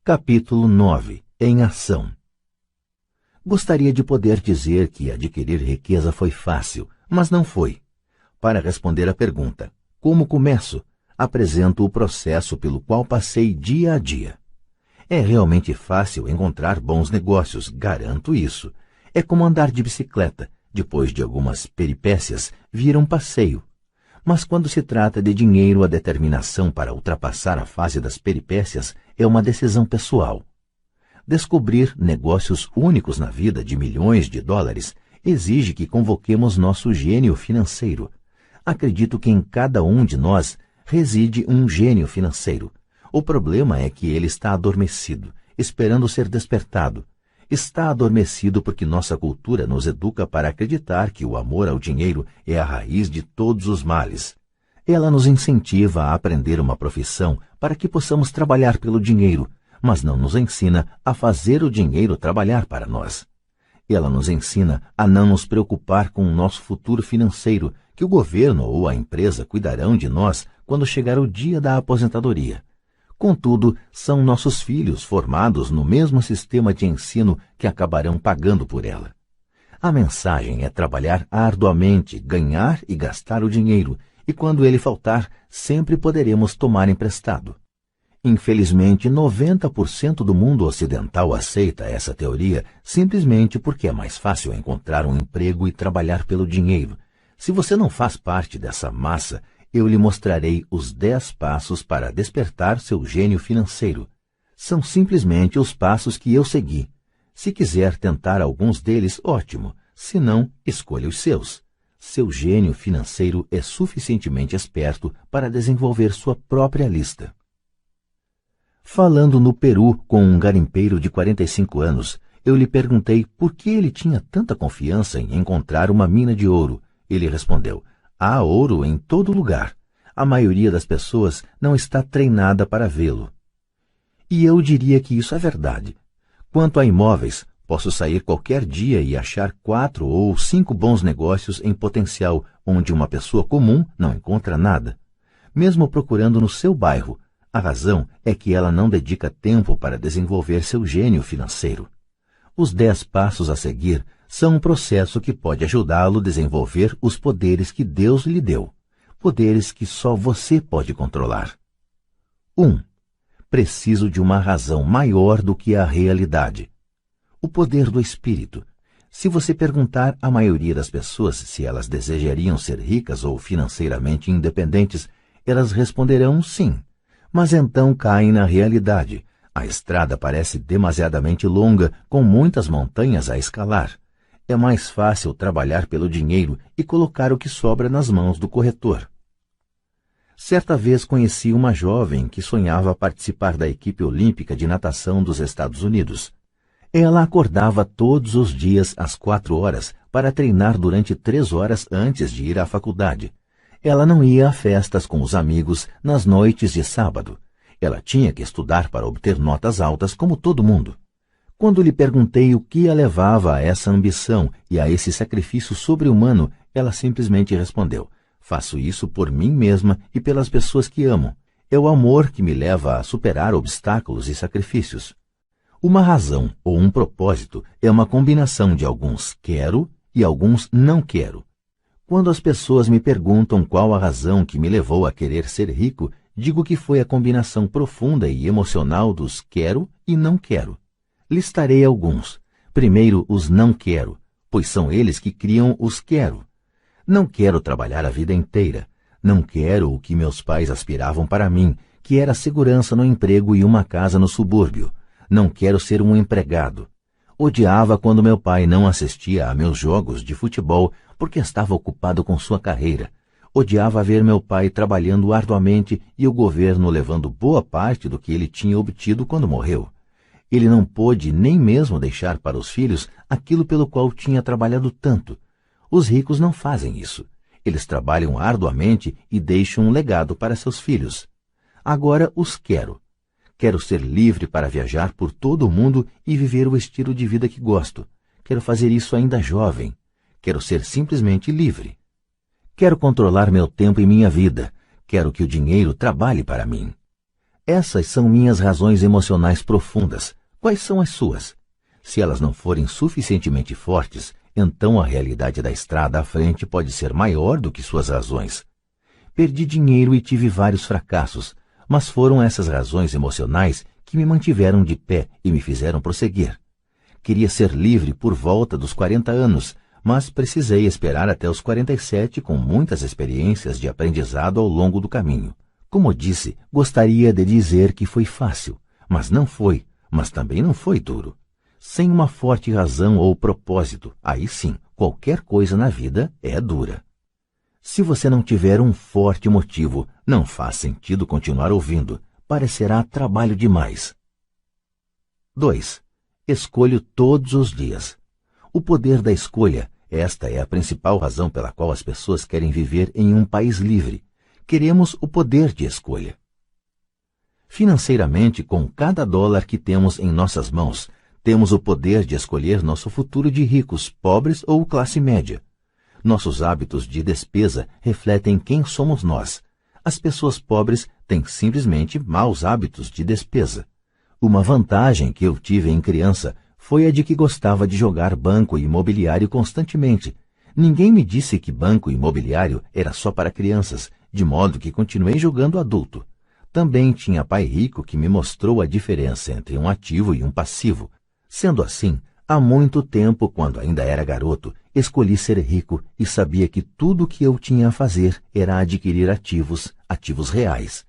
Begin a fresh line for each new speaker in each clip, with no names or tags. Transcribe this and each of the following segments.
Capítulo 9. Em ação. Gostaria de poder dizer que adquirir riqueza foi fácil, mas não foi. Para responder à pergunta, como começo? Apresento o processo pelo qual passei dia a dia. É realmente fácil encontrar bons negócios, garanto isso. É como andar de bicicleta, depois de algumas peripécias, vira um passeio. Mas quando se trata de dinheiro, a determinação para ultrapassar a fase das peripécias é uma decisão pessoal. Descobrir negócios únicos na vida de milhões de dólares exige que convoquemos nosso gênio financeiro. Acredito que em cada um de nós reside um gênio financeiro. O problema é que ele está adormecido, esperando ser despertado. Está adormecido porque nossa cultura nos educa para acreditar que o amor ao dinheiro é a raiz de todos os males. Ela nos incentiva a aprender uma profissão para que possamos trabalhar pelo dinheiro, mas não nos ensina a fazer o dinheiro trabalhar para nós. Ela nos ensina a não nos preocupar com o nosso futuro financeiro, que o governo ou a empresa cuidarão de nós quando chegar o dia da aposentadoria. Contudo, são nossos filhos formados no mesmo sistema de ensino que acabarão pagando por ela. A mensagem é trabalhar arduamente, ganhar e gastar o dinheiro, e quando ele faltar, sempre poderemos tomar emprestado. Infelizmente, 90% do mundo ocidental aceita essa teoria simplesmente porque é mais fácil encontrar um emprego e trabalhar pelo dinheiro. Se você não faz parte dessa massa, eu lhe mostrarei os 10 passos para despertar seu gênio financeiro. São simplesmente os passos que eu segui. Se quiser tentar alguns deles, ótimo. Se não, escolha os seus. Seu gênio financeiro é suficientemente esperto para desenvolver sua própria lista. Falando no Peru com um garimpeiro de 45 anos, eu lhe perguntei por que ele tinha tanta confiança em encontrar uma mina de ouro. Ele respondeu: há ouro em todo lugar. A maioria das pessoas não está treinada para vê-lo. E eu diria que isso é verdade. Quanto a imóveis, posso sair qualquer dia e achar 4 ou 5 bons negócios em potencial, onde uma pessoa comum não encontra nada. Mesmo procurando no seu bairro, a razão é que ela não dedica tempo para desenvolver seu gênio financeiro. Os 10 passos a seguir são um processo que pode ajudá-lo a desenvolver os poderes que Deus lhe deu, poderes que só você pode controlar. 1. Preciso de uma razão maior do que a realidade. O poder do espírito. Se você perguntar à maioria das pessoas se elas desejariam ser ricas ou financeiramente independentes, elas responderão sim. Mas então caem na realidade. A estrada parece demasiadamente longa, com muitas montanhas a escalar. É mais fácil trabalhar pelo dinheiro e colocar o que sobra nas mãos do corretor. Certa vez conheci uma jovem que sonhava participar da equipe olímpica de natação dos Estados Unidos. Ela acordava todos os dias às 4 horas para treinar durante 3 horas antes de ir à faculdade. Ela não ia a festas com os amigos nas noites de sábado. Ela tinha que estudar para obter notas altas como todo mundo. Quando lhe perguntei o que a levava a essa ambição e a esse sacrifício sobre-humano, ela simplesmente respondeu: faço isso por mim mesma e pelas pessoas que amo. É o amor que me leva a superar obstáculos e sacrifícios. Uma razão ou um propósito é uma combinação de alguns quero e alguns não quero. Quando as pessoas me perguntam qual a razão que me levou a querer ser rico, digo que foi a combinação profunda e emocional dos quero e não quero. Listarei alguns. Primeiro, os não quero, pois são eles que criam os quero. Não quero trabalhar a vida inteira. Não quero o que meus pais aspiravam para mim, que era segurança no emprego e uma casa no subúrbio. Não quero ser um empregado. Odiava quando meu pai não assistia a meus jogos de futebol porque estava ocupado com sua carreira. Odiava ver meu pai trabalhando arduamente e o governo levando boa parte do que ele tinha obtido quando morreu. Ele não pôde nem mesmo deixar para os filhos aquilo pelo qual tinha trabalhado tanto. Os ricos não fazem isso. Eles trabalham arduamente e deixam um legado para seus filhos. Agora os quero. Quero ser livre para viajar por todo o mundo e viver o estilo de vida que gosto. Quero fazer isso ainda jovem. Quero ser simplesmente livre. Quero controlar meu tempo e minha vida. Quero que o dinheiro trabalhe para mim. Essas são minhas razões emocionais profundas. Quais são as suas? Se elas não forem suficientemente fortes, então a realidade da estrada à frente pode ser maior do que suas razões. Perdi dinheiro e tive vários fracassos, mas foram essas razões emocionais que me mantiveram de pé e me fizeram prosseguir. Queria ser livre por volta dos 40 anos, mas precisei esperar até os 47 com muitas experiências de aprendizado ao longo do caminho. Como disse, gostaria de dizer que foi fácil, mas não foi, mas também não foi duro. Sem uma forte razão ou propósito, aí sim, qualquer coisa na vida é dura. Se você não tiver um forte motivo, não faz sentido continuar ouvindo. Parecerá trabalho demais. 2. Escolho todos os dias. O poder da escolha. Esta é a principal razão pela qual as pessoas querem viver em um país livre. Queremos o poder de escolha. Financeiramente, com cada dólar que temos em nossas mãos, temos o poder de escolher nosso futuro de ricos, pobres ou classe média. Nossos hábitos de despesa refletem quem somos nós. As pessoas pobres têm simplesmente maus hábitos de despesa. Uma vantagem que eu tive em criança foi a de que gostava de jogar banco imobiliário constantemente. Ninguém me disse que banco imobiliário era só para crianças, de modo que continuei jogando adulto. Também tinha pai rico que me mostrou a diferença entre um ativo e um passivo. Sendo assim, há muito tempo, quando ainda era garoto, escolhi ser rico e sabia que tudo o que eu tinha a fazer era adquirir ativos reais.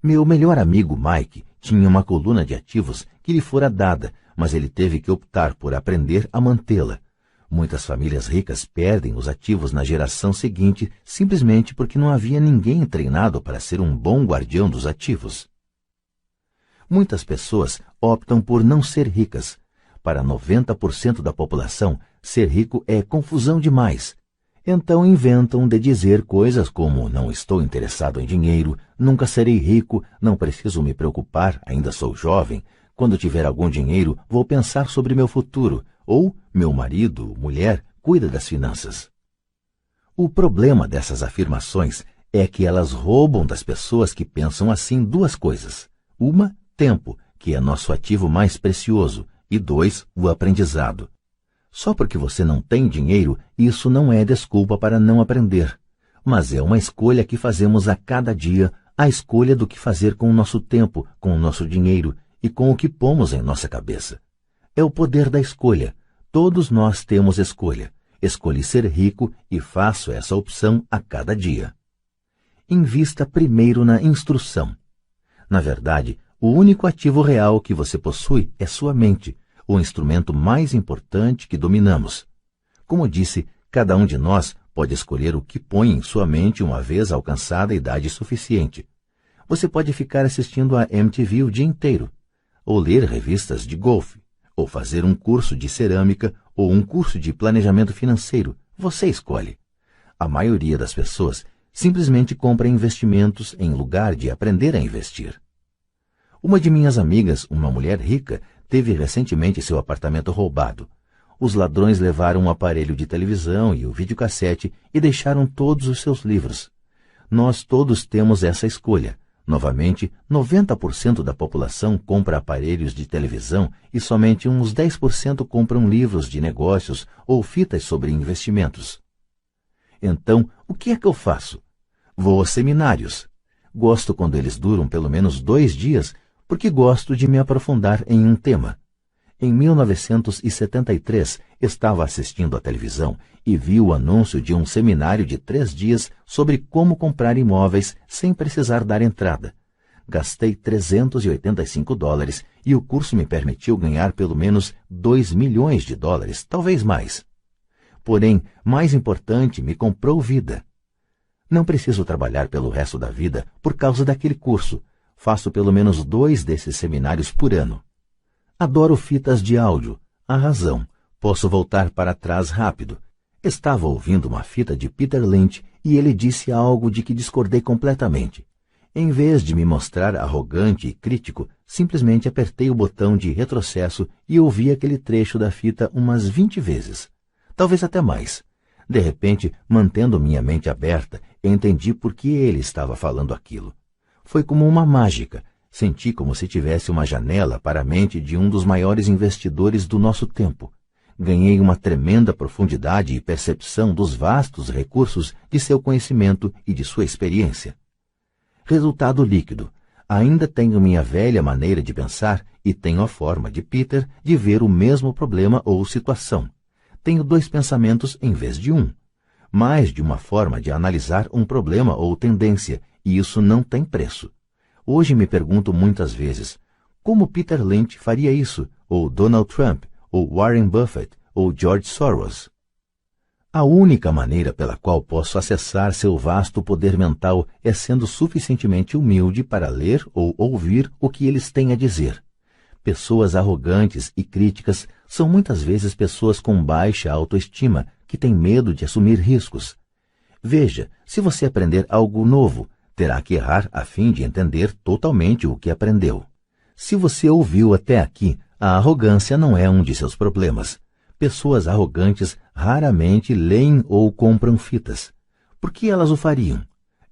Meu melhor amigo Mike tinha uma coluna de ativos que lhe fora dada, mas ele teve que optar por aprender a mantê-la. Muitas famílias ricas perdem os ativos na geração seguinte simplesmente porque não havia ninguém treinado para ser um bom guardião dos ativos. Muitas pessoas optam por não ser ricas. Para 90% da população, ser rico é confusão demais. Então inventam de dizer coisas como não estou interessado em dinheiro, nunca serei rico, não preciso me preocupar, ainda sou jovem, quando tiver algum dinheiro vou pensar sobre meu futuro, ou meu marido, mulher, cuida das finanças. O problema dessas afirmações é que elas roubam das pessoas que pensam assim duas coisas. Uma, tempo, que é nosso ativo mais precioso, e 2, o aprendizado. Só porque você não tem dinheiro, isso não é desculpa para não aprender. Mas é uma escolha que fazemos a cada dia, a escolha do que fazer com o nosso tempo, com o nosso dinheiro e com o que pomos em nossa cabeça. É o poder da escolha. Todos nós temos escolha. Escolhi ser rico e faço essa opção a cada dia. Invista primeiro na instrução. Na verdade, o único ativo real que você possui é sua mente, o instrumento mais importante que dominamos. Como disse, cada um de nós pode escolher o que põe em sua mente uma vez alcançada a idade suficiente. Você pode ficar assistindo a MTV o dia inteiro, ou ler revistas de golfe, ou fazer um curso de cerâmica ou um curso de planejamento financeiro. Você escolhe. A maioria das pessoas simplesmente compra investimentos em lugar de aprender a investir. Uma de minhas amigas, uma mulher rica, teve recentemente seu apartamento roubado. Os ladrões levaram um aparelho de televisão e o videocassete e deixaram todos os seus livros. Nós todos temos essa escolha. Novamente, 90% da população compra aparelhos de televisão e somente uns 10% compram livros de negócios ou fitas sobre investimentos. Então, o que é que eu faço? Vou aos seminários. Gosto quando eles duram pelo menos 2 dias, porque gosto de me aprofundar em um tema. Em 1973, estava assistindo à televisão e vi o anúncio de um seminário de 3 dias sobre como comprar imóveis sem precisar dar entrada. Gastei $385 e o curso me permitiu ganhar pelo menos $2 milhões, talvez mais. Porém, mais importante, me comprou vida. Não preciso trabalhar pelo resto da vida por causa daquele curso. Faço pelo menos 2 desses seminários por ano. Adoro fitas de áudio. A razão. Posso voltar para trás rápido. Estava ouvindo uma fita de Peter Lynch e ele disse algo de que discordei completamente. Em vez de me mostrar arrogante e crítico, simplesmente apertei o botão de retrocesso e ouvi aquele trecho da fita umas 20 vezes. Talvez até mais. De repente, mantendo minha mente aberta, entendi por que ele estava falando aquilo. Foi como uma mágica. Senti como se tivesse uma janela para a mente de um dos maiores investidores do nosso tempo. Ganhei uma tremenda profundidade e percepção dos vastos recursos de seu conhecimento e de sua experiência. Resultado líquido. Ainda tenho minha velha maneira de pensar e tenho a forma de Peter de ver o mesmo problema ou situação. Tenho 2 pensamentos em vez de um. Mais de uma forma de analisar um problema ou tendência, e isso não tem preço. Hoje me pergunto muitas vezes, como Peter Lynch faria isso, ou Donald Trump, ou Warren Buffett, ou George Soros? A única maneira pela qual posso acessar seu vasto poder mental é sendo suficientemente humilde para ler ou ouvir o que eles têm a dizer. Pessoas arrogantes e críticas são muitas vezes pessoas com baixa autoestima que têm medo de assumir riscos. Veja, se você aprender algo novo, terá que errar a fim de entender totalmente o que aprendeu. Se você ouviu até aqui, a arrogância não é um de seus problemas. Pessoas arrogantes raramente leem ou compram fitas. Por que elas o fariam?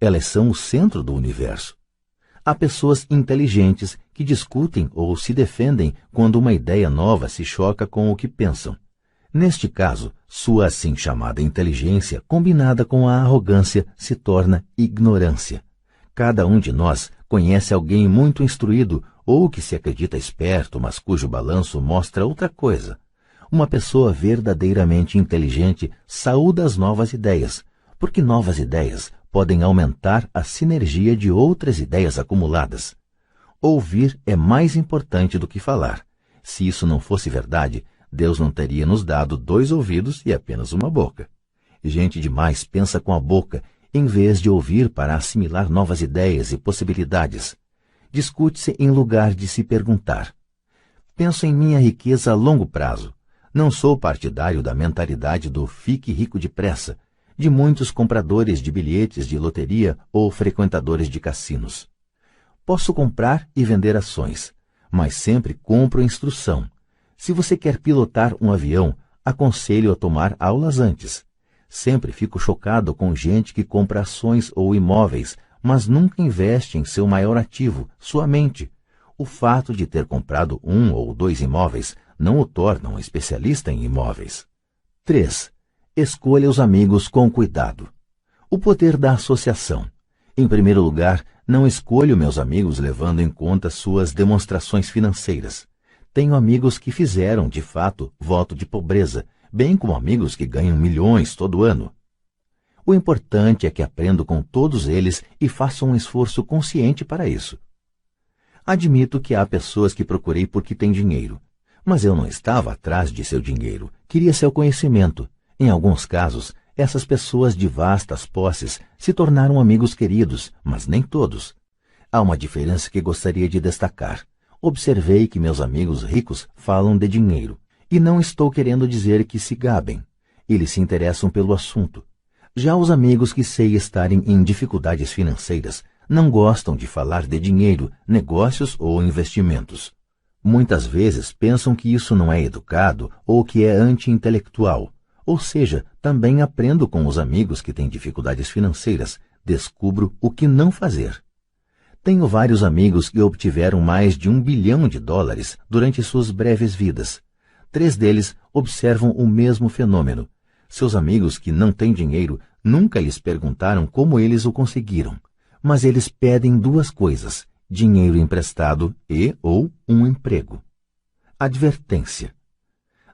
Elas são o centro do universo. Há pessoas inteligentes que discutem ou se defendem quando uma ideia nova se choca com o que pensam. Neste caso, sua assim chamada inteligência, combinada com a arrogância, se torna ignorância. Cada um de nós conhece alguém muito instruído ou que se acredita esperto, mas cujo balanço mostra outra coisa. Uma pessoa verdadeiramente inteligente saúda as novas ideias, porque novas ideias podem aumentar a sinergia de outras ideias acumuladas. Ouvir é mais importante do que falar. Se isso não fosse verdade, Deus não teria nos dado 2 ouvidos e apenas uma boca. Gente demais pensa com a boca, em vez de ouvir para assimilar novas ideias e possibilidades. Discute-se em lugar de se perguntar. Penso em minha riqueza a longo prazo. Não sou partidário da mentalidade do fique rico depressa, de muitos compradores de bilhetes de loteria ou frequentadores de cassinos. Posso comprar e vender ações, mas sempre compro instrução. Se você quer pilotar um avião, aconselho a tomar aulas antes. Sempre fico chocado com gente que compra ações ou imóveis, mas nunca investe em seu maior ativo, sua mente. O fato de ter comprado 1 ou 2 imóveis não o torna um especialista em imóveis. 3. Escolha os amigos com cuidado. O poder da associação. Em primeiro lugar, não escolho meus amigos levando em conta suas demonstrações financeiras. Tenho amigos que fizeram, de fato, voto de pobreza, bem como amigos que ganham milhões todo ano. O importante é que aprendo com todos eles e faço um esforço consciente para isso. Admito que há pessoas que procurei porque têm dinheiro, mas eu não estava atrás de seu dinheiro, queria seu conhecimento. Em alguns casos, essas pessoas de vastas posses se tornaram amigos queridos, mas nem todos. Há uma diferença que gostaria de destacar. Observei que meus amigos ricos falam de dinheiro, e não estou querendo dizer que se gabem. Eles se interessam pelo assunto. Já os amigos que sei estarem em dificuldades financeiras não gostam de falar de dinheiro, negócios ou investimentos. Muitas vezes pensam que isso não é educado ou que é anti-intelectual. Ou seja, também aprendo com os amigos que têm dificuldades financeiras, descubro o que não fazer. Tenho vários amigos que obtiveram mais de $1 bilhão durante suas breves vidas. 3 deles observam o mesmo fenômeno. Seus amigos que não têm dinheiro nunca lhes perguntaram como eles o conseguiram, mas eles pedem 2 coisas, dinheiro emprestado e ou um emprego. Advertência.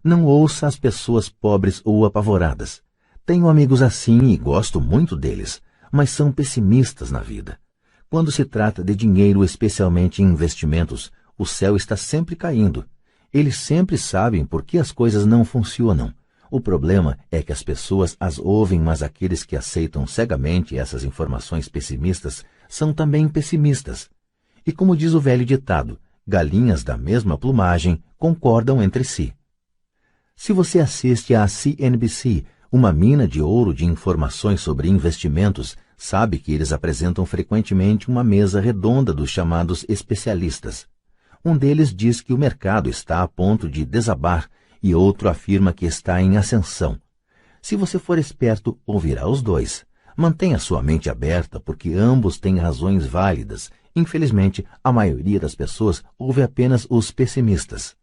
Não ouça as pessoas pobres ou apavoradas. Tenho amigos assim e gosto muito deles, mas são pessimistas na vida. Quando se trata de dinheiro, especialmente em investimentos, o céu está sempre caindo. Eles sempre sabem por que as coisas não funcionam. O problema é que as pessoas as ouvem, mas aqueles que aceitam cegamente essas informações pessimistas são também pessimistas. E como diz o velho ditado, galinhas da mesma plumagem concordam entre si. Se você assiste à CNBC, uma mina de ouro de informações sobre investimentos, sabe que eles apresentam frequentemente uma mesa redonda dos chamados especialistas. Um deles diz que o mercado está a ponto de desabar e outro afirma que está em ascensão. Se você for esperto, ouvirá os 2. Mantenha sua mente aberta porque ambos têm razões válidas Infelizmente, a maioria das pessoas ouve apenas os pessimistas.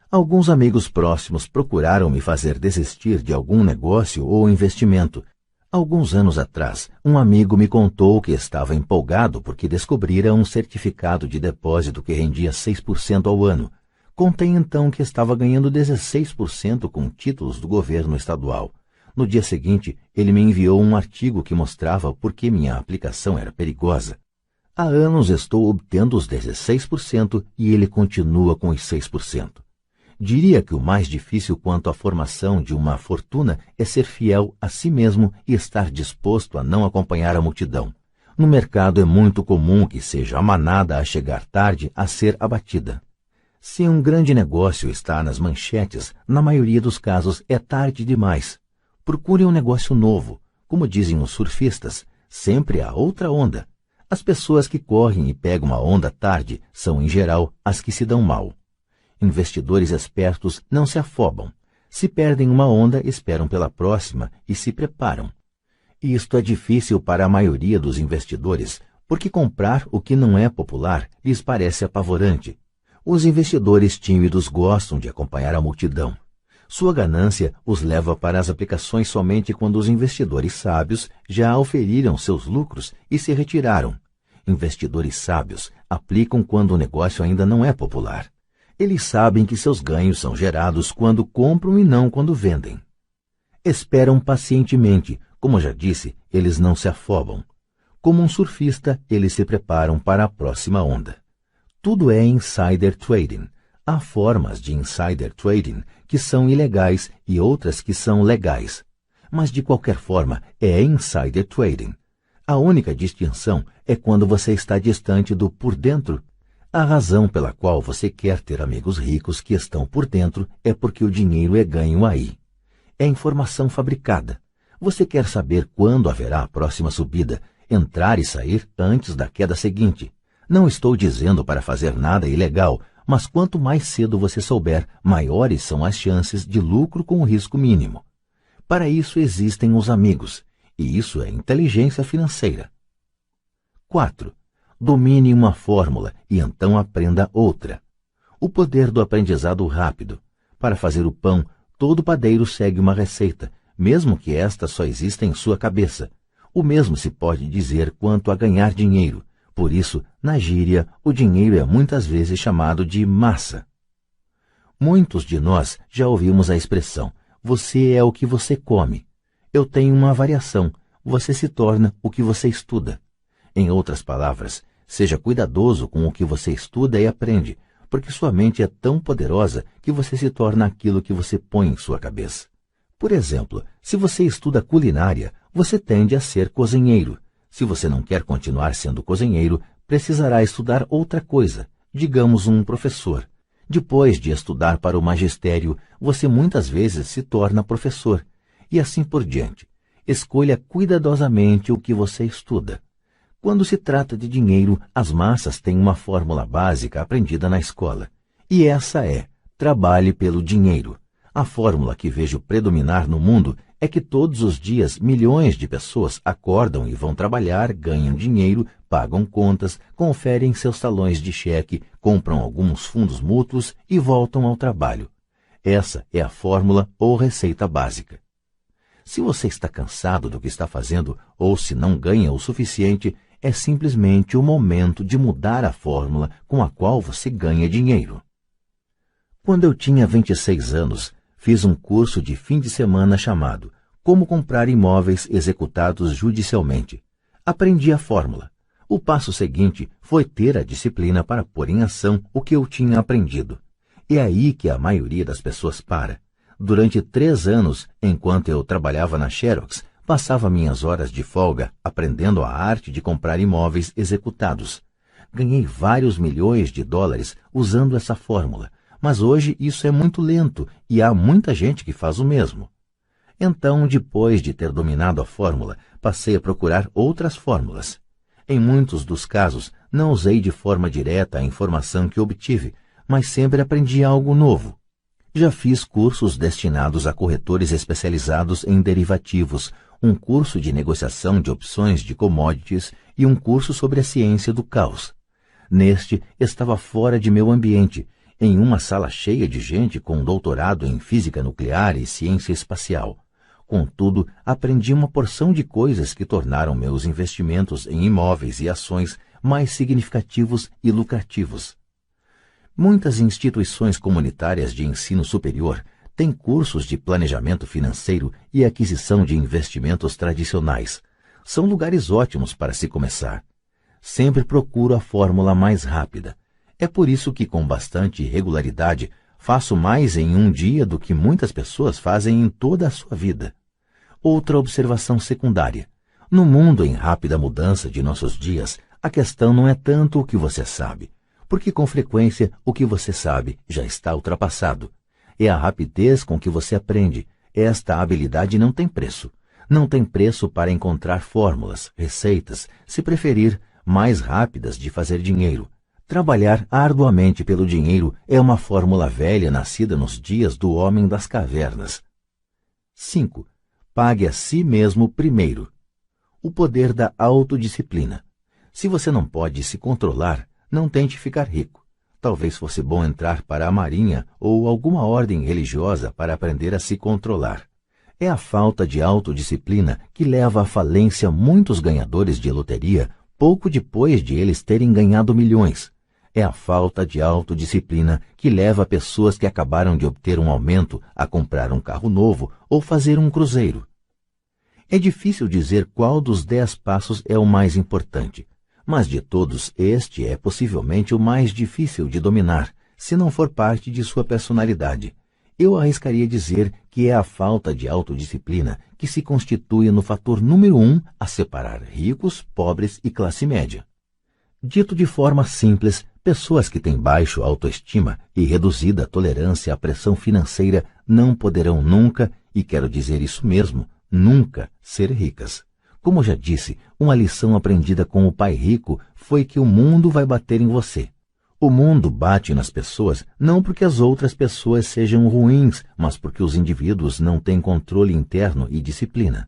Alguns amigos próximos procuraram me fazer desistir de algum negócio ou investimento. Alguns anos atrás, um amigo me contou que estava empolgado porque descobrira um certificado de depósito que rendia 6% ao ano. Contei então que estava ganhando 16% com títulos do governo estadual. No dia seguinte, ele me enviou um artigo que mostrava por que minha aplicação era perigosa. Há anos estou obtendo os 16% e ele continua com os 6%. Diria que o mais difícil quanto à formação de uma fortuna é ser fiel a si mesmo e estar disposto a não acompanhar a multidão. No mercado é muito comum que seja a manada a chegar tarde a ser abatida. Se um grande negócio está nas manchetes, na maioria dos casos é tarde demais. Procure um negócio novo. Como dizem os surfistas, sempre há outra onda. As pessoas que correm e pegam uma onda tarde são, em geral, as que se dão mal. Investidores espertos não se afobam. Se perdem uma onda, esperam pela próxima e se preparam. Isto é difícil para a maioria dos investidores, porque comprar o que não é popular lhes parece apavorante. Os investidores tímidos gostam de acompanhar a multidão. Sua ganância os leva para as aplicações somente quando os investidores sábios já auferiram seus lucros e se retiraram. Investidores sábios aplicam quando o negócio ainda não é popular. Eles sabem que seus ganhos são gerados quando compram e não quando vendem. Esperam pacientemente. Como já disse, eles não se afobam. Como um surfista, eles se preparam para a próxima onda. Tudo é insider trading. Há formas de insider trading que são ilegais e outras que são legais. Mas, de qualquer forma, é insider trading. A única distinção é quando você está distante do por dentro. A razão pela qual você quer ter amigos ricos que estão por dentro é porque o dinheiro é ganho aí. É informação fabricada. Você quer saber quando haverá a próxima subida, entrar e sair antes da queda seguinte. Não estou dizendo para fazer nada ilegal, mas quanto mais cedo você souber, maiores são as chances de lucro com o risco mínimo. Para isso existem os amigos, e isso é inteligência financeira. 4. Domine uma fórmula e então aprenda outra. O poder do aprendizado rápido. Para fazer o pão, todo padeiro segue uma receita, mesmo que esta só exista em sua cabeça. O mesmo se pode dizer quanto a ganhar dinheiro. Por isso, na gíria, o dinheiro é muitas vezes chamado de massa. Muitos de nós já ouvimos a expressão, você é o que você come. Eu tenho uma variação, você se torna o que você estuda. Em outras palavras, seja cuidadoso com o que você estuda e aprende, porque sua mente é tão poderosa que você se torna aquilo que você põe em sua cabeça. Por exemplo, se você estuda culinária, você tende a ser cozinheiro. Se você não quer continuar sendo cozinheiro, precisará estudar outra coisa, digamos um professor. Depois de estudar para o magistério, você muitas vezes se torna professor, e assim por diante. Escolha cuidadosamente o que você estuda. Quando se trata de dinheiro, as massas têm uma fórmula básica aprendida na escola. E essa é, trabalhe pelo dinheiro. A fórmula que vejo predominar no mundo é que todos os dias milhões de pessoas acordam e vão trabalhar, ganham dinheiro, pagam contas, conferem seus talões de cheque, compram alguns fundos mútuos e voltam ao trabalho. Essa é a fórmula ou receita básica. Se você está cansado do que está fazendo ou se não ganha o suficiente, é simplesmente o momento de mudar a fórmula com a qual você ganha dinheiro. Quando eu tinha 26 anos, fiz um curso de fim de semana chamado Como Comprar Imóveis Executados Judicialmente. Aprendi a fórmula. O passo seguinte foi ter a disciplina para pôr em ação o que eu tinha aprendido. É aí que a maioria das pessoas para. Durante 3 anos, enquanto eu trabalhava na Xerox, passava minhas horas de folga aprendendo a arte de comprar imóveis executados. Ganhei vários milhões de dólares usando essa fórmula, mas hoje isso é muito lento e há muita gente que faz o mesmo. Então, depois de ter dominado a fórmula, passei a procurar outras fórmulas. Em muitos dos casos, não usei de forma direta a informação que obtive, mas sempre aprendi algo novo. Já fiz cursos destinados a corretores especializados em derivativos, um curso de negociação de opções de commodities e um curso sobre a ciência do caos. Neste, estava fora de meu ambiente, em uma sala cheia de gente com doutorado em física nuclear e ciência espacial. Contudo, aprendi uma porção de coisas que tornaram meus investimentos em imóveis e ações mais significativos e lucrativos. Muitas instituições comunitárias de ensino superior têm cursos de planejamento financeiro e aquisição de investimentos tradicionais. São lugares ótimos para se começar. Sempre procuro a fórmula mais rápida. É por isso que, com bastante regularidade, faço mais em um dia do que muitas pessoas fazem em toda a sua vida. Outra observação secundária. No mundo em rápida mudança de nossos dias, a questão não é tanto o que você sabe, porque com frequência o que você sabe já está ultrapassado. É a rapidez com que você aprende. Esta habilidade não tem preço. Não tem preço para encontrar fórmulas, receitas, se preferir, mais rápidas de fazer dinheiro. Trabalhar arduamente pelo dinheiro é uma fórmula velha nascida nos dias do homem das cavernas. 5. Pague a si mesmo primeiro. O poder da autodisciplina. Se você não pode se controlar, não tente ficar rico. Talvez fosse bom entrar para a marinha ou alguma ordem religiosa para aprender a se controlar. É a falta de autodisciplina que leva à falência muitos ganhadores de loteria pouco depois de eles terem ganhado milhões. É a falta de autodisciplina que leva pessoas que acabaram de obter um aumento a comprar um carro novo ou fazer um cruzeiro. É difícil dizer qual dos 10 passos é o mais importante, mas de todos este é possivelmente o mais difícil de dominar, se não for parte de sua personalidade. Eu arriscaria dizer que é a falta de autodisciplina que se constitui no fator número 1 a separar ricos, pobres e classe média. Dito de forma simples, pessoas que têm baixo autoestima e reduzida tolerância à pressão financeira não poderão nunca, e quero dizer isso mesmo, nunca ser ricas. Como já disse, uma lição aprendida com o pai rico foi que o mundo vai bater em você. O mundo bate nas pessoas não porque as outras pessoas sejam ruins, mas porque os indivíduos não têm controle interno e disciplina.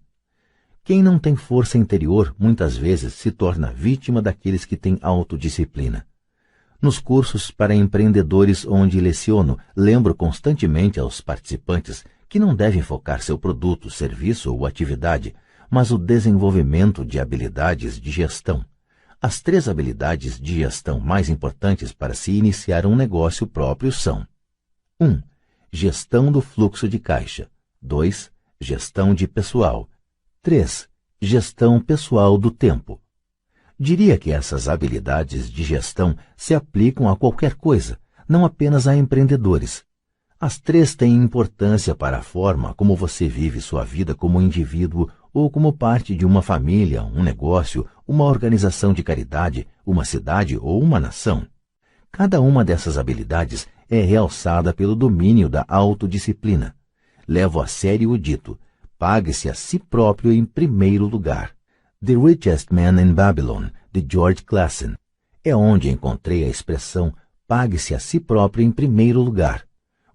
Quem não tem força interior muitas vezes se torna vítima daqueles que têm autodisciplina. Nos cursos para empreendedores onde leciono, lembro constantemente aos participantes que não devem focar seu produto, serviço ou atividade, mas o desenvolvimento de habilidades de gestão. As 3 habilidades de gestão mais importantes para se iniciar um negócio próprio são: 1. Gestão do fluxo de caixa. 2. Gestão de pessoal. 3. Gestão pessoal do tempo. Diria que essas habilidades de gestão se aplicam a qualquer coisa, não apenas a empreendedores. As 3 têm importância para a forma como você vive sua vida como indivíduo ou como parte de uma família, um negócio, uma organização de caridade, uma cidade ou uma nação. Cada uma dessas habilidades é realçada pelo domínio da autodisciplina. Levo a sério o dito: pague-se a si próprio em primeiro lugar. The Richest Man in Babylon, de George Clason. É onde encontrei a expressão pague-se a si próprio em primeiro lugar.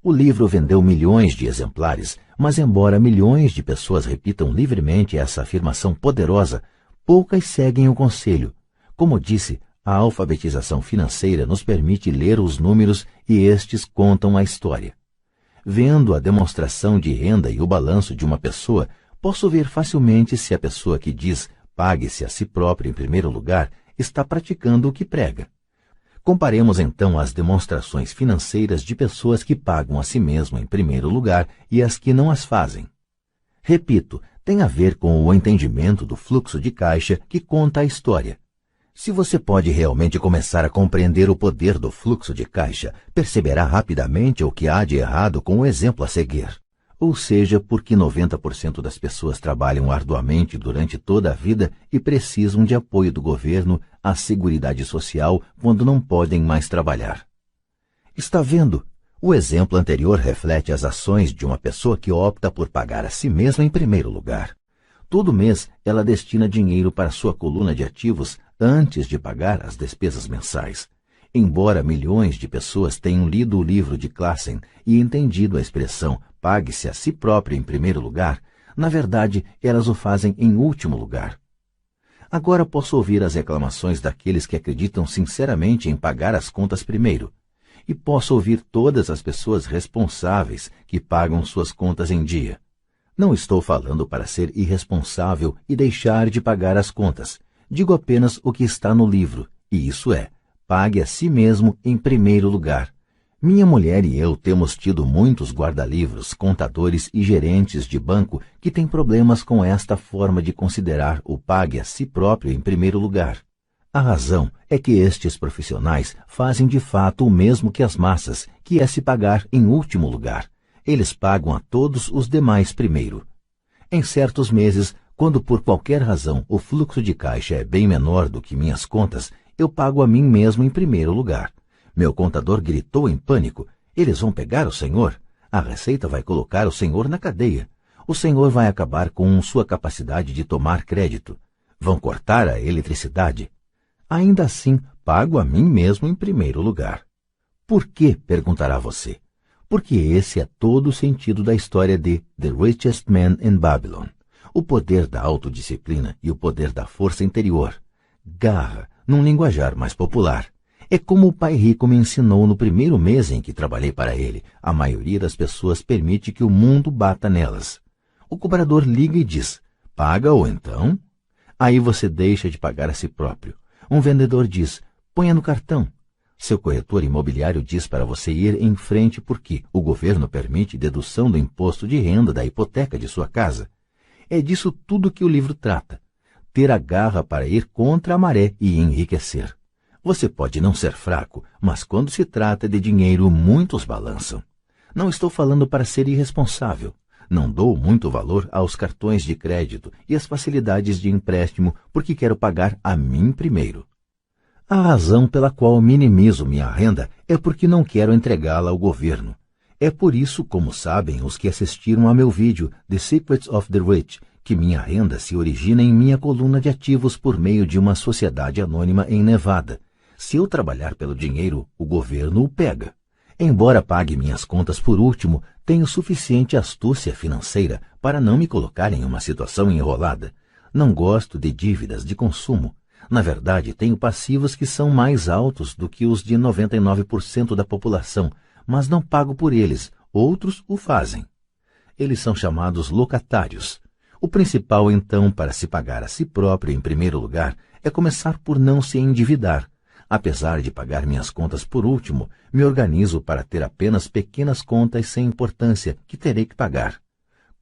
O livro vendeu milhões de exemplares, mas embora milhões de pessoas repitam livremente essa afirmação poderosa, poucas seguem o conselho. Como disse, a alfabetização financeira nos permite ler os números e estes contam a história. Vendo a demonstração de renda e o balanço de uma pessoa, posso ver facilmente se a pessoa que diz pague-se a si próprio em primeiro lugar está praticando o que prega. Comparemos então as demonstrações financeiras de pessoas que pagam a si mesmo em primeiro lugar e as que não as fazem. Repito, tem a ver com o entendimento do fluxo de caixa que conta a história. Se você pode realmente começar a compreender o poder do fluxo de caixa, perceberá rapidamente o que há de errado com o exemplo a seguir. Ou seja, porque 90% das pessoas trabalham arduamente durante toda a vida e precisam de apoio do governo, à Seguridade Social, quando não podem mais trabalhar. Está vendo? O exemplo anterior reflete as ações de uma pessoa que opta por pagar a si mesma em primeiro lugar. Todo mês, ela destina dinheiro para sua coluna de ativos antes de pagar as despesas mensais. Embora milhões de pessoas tenham lido o livro de Clason e entendido a expressão pague-se a si próprio em primeiro lugar, na verdade, elas o fazem em último lugar. Agora posso ouvir as reclamações daqueles que acreditam sinceramente em pagar as contas primeiro. E posso ouvir todas as pessoas responsáveis que pagam suas contas em dia. Não estou falando para ser irresponsável e deixar de pagar as contas. Digo apenas o que está no livro, e isso é, pague a si mesmo em primeiro lugar. Minha mulher e eu temos tido muitos guarda-livros, contadores e gerentes de banco que têm problemas com esta forma de considerar o pague a si próprio em primeiro lugar. A razão é que estes profissionais fazem de fato o mesmo que as massas, que é se pagar em último lugar. Eles pagam a todos os demais primeiro. Em certos meses, quando por qualquer razão o fluxo de caixa é bem menor do que minhas contas, eu pago a mim mesmo em primeiro lugar. Meu contador gritou em pânico: eles vão pegar o senhor? A Receita vai colocar o senhor na cadeia. O senhor vai acabar com sua capacidade de tomar crédito. Vão cortar a eletricidade. Ainda assim, pago a mim mesmo em primeiro lugar. Por quê? Perguntará você. Porque esse é todo o sentido da história de The Richest Man in Babylon. O poder da autodisciplina e o poder da força interior. Garra, num linguajar mais popular. É como o pai rico me ensinou no primeiro mês em que trabalhei para ele. A maioria das pessoas permite que o mundo bata nelas. O cobrador liga e diz: paga ou então? Aí você deixa de pagar a si próprio. Um vendedor diz: ponha no cartão. Seu corretor imobiliário diz para você ir em frente porque o governo permite dedução do imposto de renda da hipoteca de sua casa. É disso tudo que o livro trata. Ter a garra para ir contra a maré e enriquecer. Você pode não ser fraco, mas quando se trata de dinheiro, muitos balançam. Não estou falando para ser irresponsável. Não dou muito valor aos cartões de crédito e às facilidades de empréstimo porque quero pagar a mim primeiro. A razão pela qual minimizo minha renda é porque não quero entregá-la ao governo. É por isso, como sabem os que assistiram a meu vídeo The Secrets of the Rich, que minha renda se origina em minha coluna de ativos por meio de uma sociedade anônima em Nevada. Se eu trabalhar pelo dinheiro, o governo o pega. Embora pague minhas contas por último, tenho suficiente astúcia financeira para não me colocar em uma situação enrolada. Não gosto de dívidas de consumo. Na verdade, tenho passivos que são mais altos do que os de 99% da população, mas não pago por eles. Outros o fazem. Eles são chamados locatários. O principal, então, para se pagar a si próprio em primeiro lugar, é começar por não se endividar. Apesar de pagar minhas contas por último, me organizo para ter apenas pequenas contas sem importância que terei que pagar.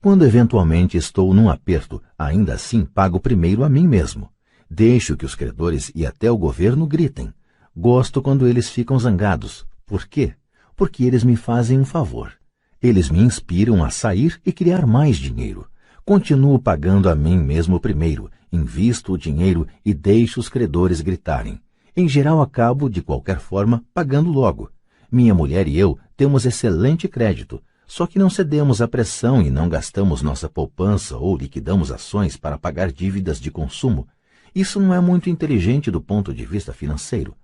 Quando eventualmente estou num aperto, ainda assim pago primeiro a mim mesmo. Deixo que os credores e até o governo gritem. Gosto quando eles ficam zangados. Por quê? Porque eles me fazem um favor. Eles me inspiram a sair e criar mais dinheiro. Continuo pagando a mim mesmo primeiro, invisto o dinheiro e deixo os credores gritarem. Em geral, acabo, de qualquer forma, pagando logo. Minha mulher e eu temos excelente crédito, só que não cedemos à pressão e não gastamos nossa poupança ou liquidamos ações para pagar dívidas de consumo. Isso não é muito inteligente do ponto de vista financeiro.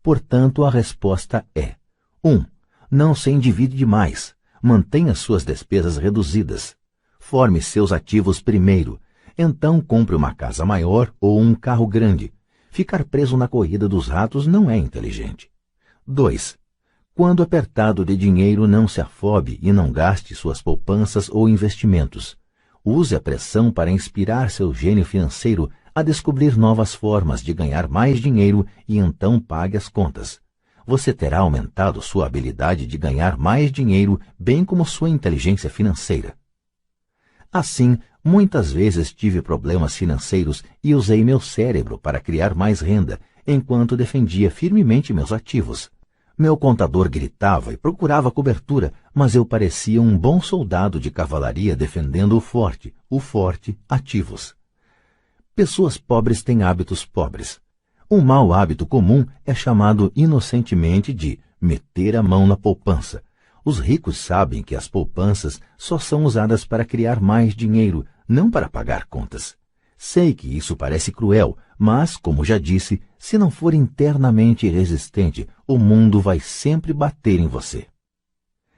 Portanto, a resposta é: 1. Não se endivide demais. Mantenha suas despesas reduzidas. Forme seus ativos primeiro. Então, compre uma casa maior ou um carro grande. Ficar preso na corrida dos ratos não é inteligente. 2. Quando apertado de dinheiro, não se afobe e não gaste suas poupanças ou investimentos. Use a pressão para inspirar seu gênio financeiro a descobrir novas formas de ganhar mais dinheiro e então pague as contas. Você terá aumentado sua habilidade de ganhar mais dinheiro, bem como sua inteligência financeira. Assim, muitas vezes tive problemas financeiros e usei meu cérebro para criar mais renda, enquanto defendia firmemente meus ativos. Meu contador gritava e procurava cobertura, mas eu parecia um bom soldado de cavalaria defendendo o forte, ativos. Pessoas pobres têm hábitos pobres. Um mau hábito comum é chamado inocentemente de meter a mão na poupança. Os ricos sabem que as poupanças só são usadas para criar mais dinheiro, não para pagar contas. Sei que isso parece cruel, mas, como já disse, se não for internamente resistente, o mundo vai sempre bater em você.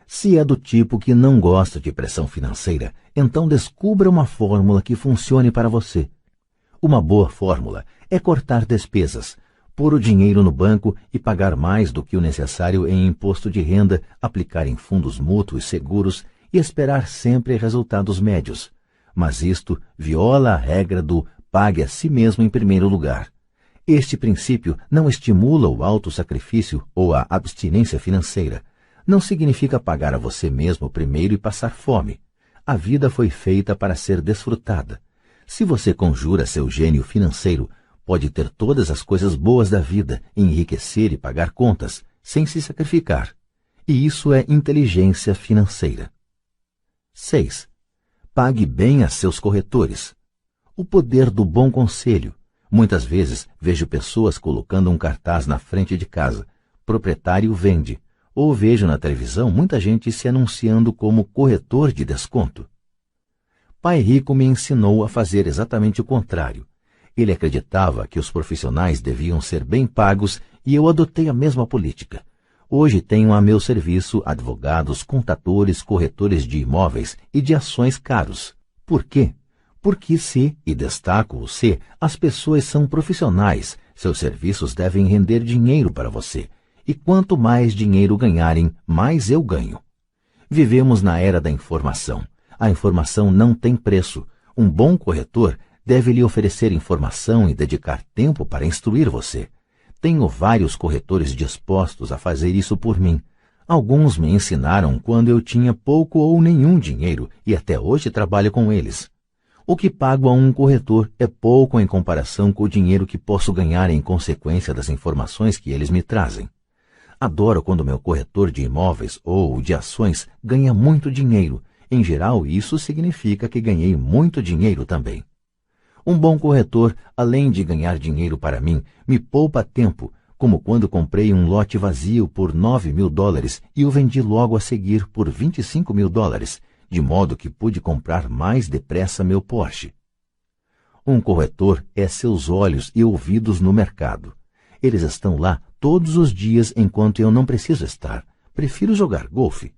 Se é do tipo que não gosta de pressão financeira, então descubra uma fórmula que funcione para você. Uma boa fórmula é cortar despesas, pôr o dinheiro no banco e pagar mais do que o necessário em imposto de renda, aplicar em fundos mútuos seguros e esperar sempre resultados médios. Mas isto viola a regra do pague a si mesmo em primeiro lugar. Este princípio não estimula o autossacrifício ou a abstinência financeira. Não significa pagar a você mesmo primeiro e passar fome. A vida foi feita para ser desfrutada. Se você conjura seu gênio financeiro, pode ter todas as coisas boas da vida, enriquecer e pagar contas, sem se sacrificar. E isso é inteligência financeira. 6. Pague bem a seus corretores. O poder do bom conselho. Muitas vezes vejo pessoas colocando um cartaz na frente de casa: proprietário vende. Ou vejo na televisão muita gente se anunciando como corretor de desconto. Pai Rico me ensinou a fazer exatamente o contrário. Ele acreditava que os profissionais deviam ser bem pagos e eu adotei a mesma política. Hoje tenho a meu serviço advogados, contadores, corretores de imóveis e de ações caros. Por quê? Porque e destaco o se, as pessoas são profissionais, seus serviços devem render dinheiro para você. E quanto mais dinheiro ganharem, mais eu ganho. Vivemos na era da informação. A informação não tem preço. Um bom corretor deve lhe oferecer informação e dedicar tempo para instruir você. Tenho vários corretores dispostos a fazer isso por mim. Alguns me ensinaram quando eu tinha pouco ou nenhum dinheiro e até hoje trabalho com eles. O que pago a um corretor é pouco em comparação com o dinheiro que posso ganhar em consequência das informações que eles me trazem. Adoro quando meu corretor de imóveis ou de ações ganha muito dinheiro. Em geral, isso significa que ganhei muito dinheiro também. Um bom corretor, além de ganhar dinheiro para mim, me poupa tempo, como quando comprei um lote vazio por $9.000 e o vendi logo a seguir por $25.000, de modo que pude comprar mais depressa meu Porsche. Um corretor é seus olhos e ouvidos no mercado. Eles estão lá todos os dias enquanto eu não preciso estar. Prefiro jogar golfe.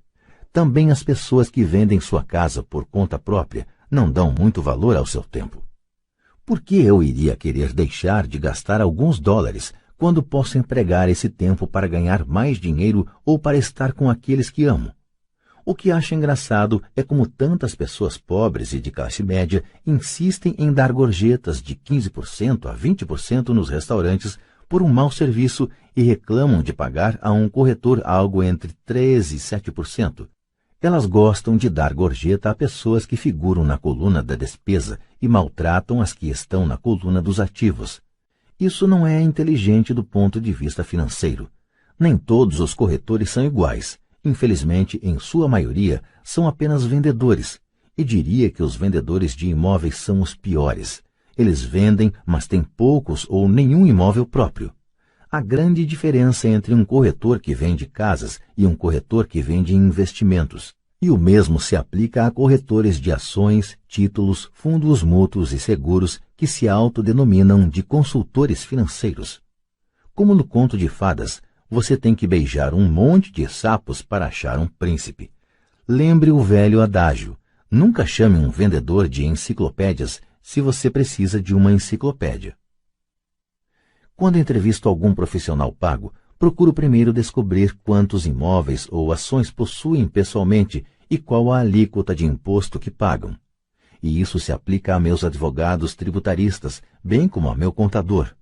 Também as pessoas que vendem sua casa por conta própria não dão muito valor ao seu tempo. Por que eu iria querer deixar de gastar alguns dólares quando posso empregar esse tempo para ganhar mais dinheiro ou para estar com aqueles que amo? O que acho engraçado é como tantas pessoas pobres e de classe média insistem em dar gorjetas de 15% a 20% nos restaurantes por um mau serviço e reclamam de pagar a um corretor algo entre 3% e 7%. Elas gostam de dar gorjeta a pessoas que figuram na coluna da despesa e maltratam as que estão na coluna dos ativos. Isso não é inteligente do ponto de vista financeiro. Nem todos os corretores são iguais. Infelizmente, em sua maioria, são apenas vendedores. E diria que os vendedores de imóveis são os piores. Eles vendem, mas têm poucos ou nenhum imóvel próprio. Há grande diferença entre um corretor que vende casas e um corretor que vende investimentos. E o mesmo se aplica a corretores de ações, títulos, fundos mútuos e seguros que se autodenominam de consultores financeiros. Como no conto de fadas, você tem que beijar um monte de sapos para achar um príncipe. Lembre o velho adágio: nunca chame um vendedor de enciclopédias se você precisa de uma enciclopédia. Quando entrevisto algum profissional pago, procuro primeiro descobrir quantos imóveis ou ações possuem pessoalmente e qual a alíquota de imposto que pagam. E isso se aplica a meus advogados tributaristas, bem como a meu contador.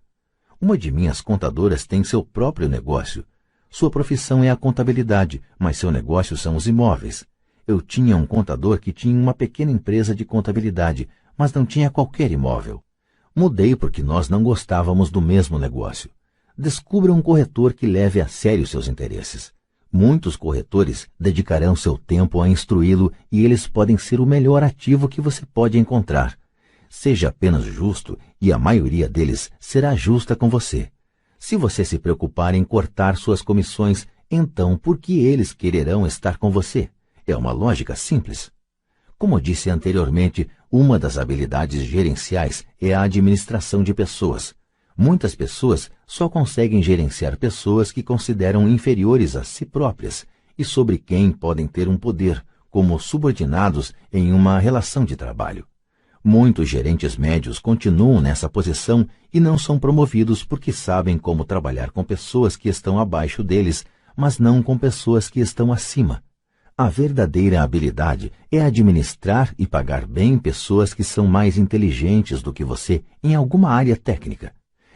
Uma de minhas contadoras tem seu próprio negócio. Sua profissão é a contabilidade, mas seu negócio são os imóveis. Eu tinha um contador que tinha uma pequena empresa de contabilidade, mas não tinha qualquer imóvel. Mudei porque nós não gostávamos do mesmo negócio. Descubra um corretor que leve a sério seus interesses. Muitos corretores dedicarão seu tempo a instruí-lo e eles podem ser o melhor ativo que você pode encontrar. Seja apenas justo e a maioria deles será justa com você. Se você se preocupar em cortar suas comissões, então por que eles quererão estar com você? É uma lógica simples. Como disse anteriormente, uma das habilidades gerenciais é a administração de pessoas. Muitas pessoas só conseguem gerenciar pessoas que consideram inferiores a si próprias e sobre quem podem ter um poder, como subordinados em uma relação de trabalho. Muitos gerentes médios continuam nessa posição e não são promovidos porque sabem como trabalhar com pessoas que estão abaixo deles, mas não com pessoas que estão acima. A verdadeira habilidade é administrar e pagar bem pessoas que são mais inteligentes do que você em alguma área técnica.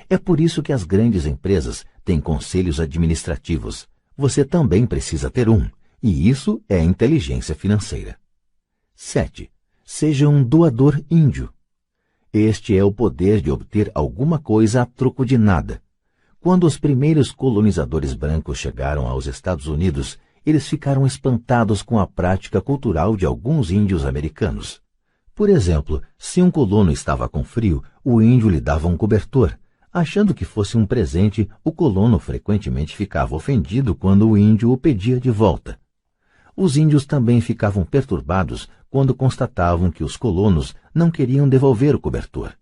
É por isso que as grandes empresas têm conselhos administrativos. Você também precisa ter um, e isso é inteligência financeira. 7. Seja um doador índio. Este é o poder de obter alguma coisa a troco de nada. Quando os primeiros colonizadores brancos chegaram aos Estados Unidos, eles ficaram espantados com a prática cultural de alguns índios americanos. Por exemplo, se um colono estava com frio, o índio lhe dava um cobertor. Achando que fosse um presente, o colono frequentemente ficava ofendido quando o índio o pedia de volta. Os índios também ficavam perturbados quando constatavam que os colonos não queriam devolver o cobertor.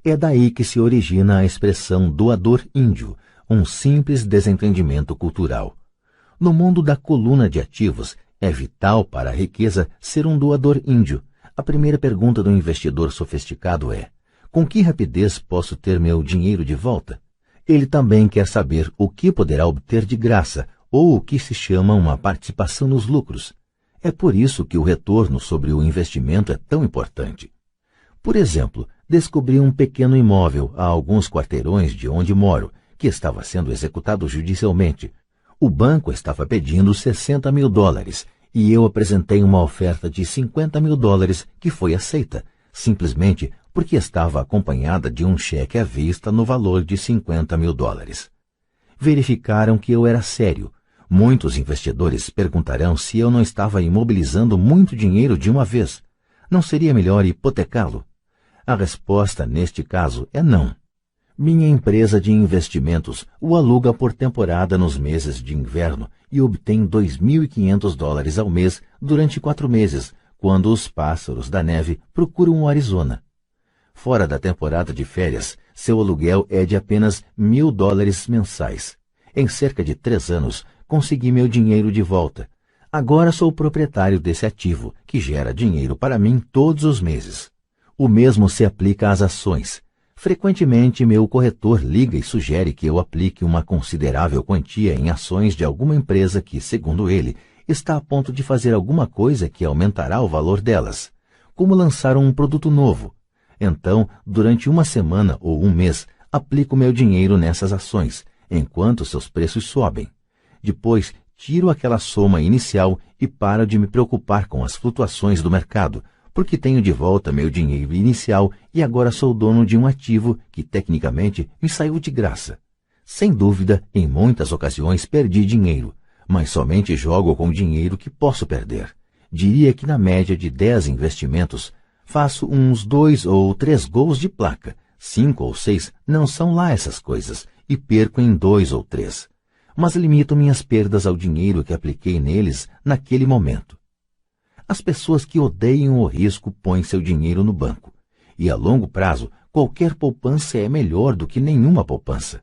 É daí que se origina a expressão doador índio, um simples desentendimento cultural. No mundo da coluna de ativos, é vital para a riqueza ser um doador índio. A primeira pergunta do investidor sofisticado é: com que rapidez posso ter meu dinheiro de volta? Ele também quer saber o que poderá obter de graça, ou o que se chama uma participação nos lucros. É por isso que o retorno sobre o investimento é tão importante. Por exemplo, descobri um pequeno imóvel a alguns quarteirões de onde moro, que estava sendo executado judicialmente. O banco estava pedindo $60 mil e eu apresentei uma oferta de $50 mil que foi aceita, simplesmente porque estava acompanhada de um cheque à vista no valor de $50 mil. Verificaram que eu era sério. Muitos investidores perguntarão se eu não estava imobilizando muito dinheiro de uma vez. Não seria melhor hipotecá-lo? A resposta neste caso é não. Minha empresa de investimentos o aluga por temporada nos meses de inverno e obtém $2.500 ao mês durante 4 meses, quando os pássaros da neve procuram o Arizona. Fora da temporada de férias, seu aluguel é de apenas $1.000 mensais. Em cerca de 3 anos, consegui meu dinheiro de volta. Agora sou proprietário desse ativo, que gera dinheiro para mim todos os meses. O mesmo se aplica às ações. Frequentemente, meu corretor liga e sugere que eu aplique uma considerável quantia em ações de alguma empresa que, segundo ele, está a ponto de fazer alguma coisa que aumentará o valor delas, como lançar um produto novo. Então, durante uma semana ou um mês, aplico meu dinheiro nessas ações, enquanto seus preços sobem. Depois, tiro aquela soma inicial e paro de me preocupar com as flutuações do mercado, porque tenho de volta meu dinheiro inicial e agora sou dono de um ativo que, tecnicamente, me saiu de graça. Sem dúvida, em muitas ocasiões perdi dinheiro, mas somente jogo com dinheiro que posso perder. Diria que na média de 10 investimentos, faço uns 2 ou 3 gols de placa. 5 ou 6 não são lá essas coisas, e perco em 2 ou 3. Mas limito minhas perdas ao dinheiro que apliquei neles naquele momento. As pessoas que odeiam o risco põem seu dinheiro no banco. E a longo prazo, qualquer poupança é melhor do que nenhuma poupança.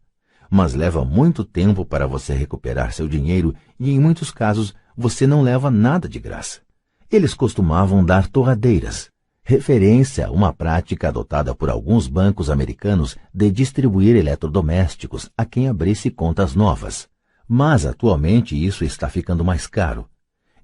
Mas leva muito tempo para você recuperar seu dinheiro e, em muitos casos, você não leva nada de graça. Eles costumavam dar torradeiras, referência a uma prática adotada por alguns bancos americanos de distribuir eletrodomésticos a quem abrisse contas novas. Mas, atualmente, isso está ficando mais caro.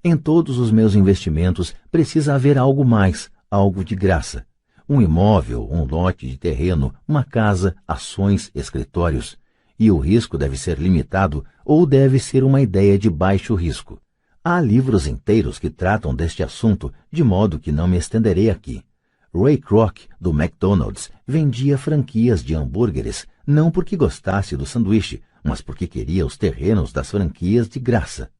Em todos os meus investimentos precisa haver algo mais, algo de graça. Um imóvel, um lote de terreno, uma casa, ações, escritórios. E o risco deve ser limitado ou deve ser uma ideia de baixo risco. Há livros inteiros que tratam deste assunto, de modo que não me estenderei aqui. Ray Kroc, do McDonald's, vendia franquias de hambúrgueres, não porque gostasse do sanduíche, mas porque queria os terrenos das franquias de graça.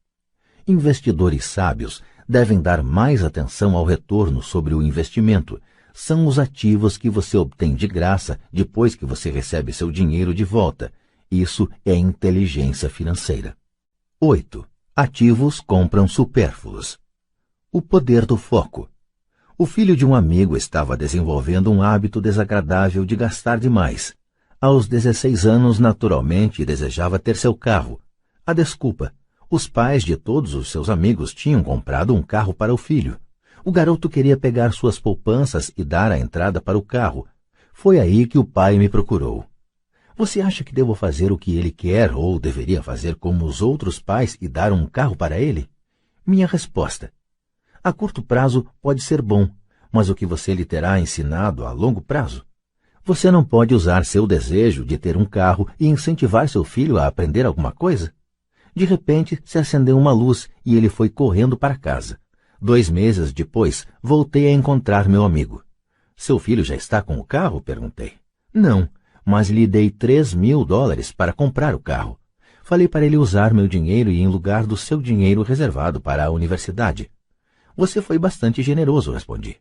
Investidores sábios devem dar mais atenção ao retorno sobre o investimento. São os ativos que você obtém de graça depois que você recebe seu dinheiro de volta. Isso é inteligência financeira. 8. Ativos compram supérfluos. O poder do foco. O filho de um amigo estava desenvolvendo um hábito desagradável de gastar demais. Aos 16 anos, naturalmente, desejava ter seu carro. A desculpa: os pais de todos os seus amigos tinham comprado um carro para o filho. O garoto queria pegar suas poupanças e dar a entrada para o carro. Foi aí que o pai me procurou. Você acha que devo fazer o que ele quer ou deveria fazer como os outros pais e dar um carro para ele? Minha resposta: a curto prazo pode ser bom, mas o que você lhe terá ensinado a longo prazo? Você não pode usar seu desejo de ter um carro e incentivar seu filho a aprender alguma coisa? De repente, se acendeu uma luz e ele foi correndo para casa. 2 meses depois, voltei a encontrar meu amigo. Seu filho já está com o carro? Perguntei. Não, mas lhe dei $3.000 para comprar o carro. Falei para ele usar meu dinheiro e em lugar do seu dinheiro reservado para a universidade. Você foi bastante generoso, respondi.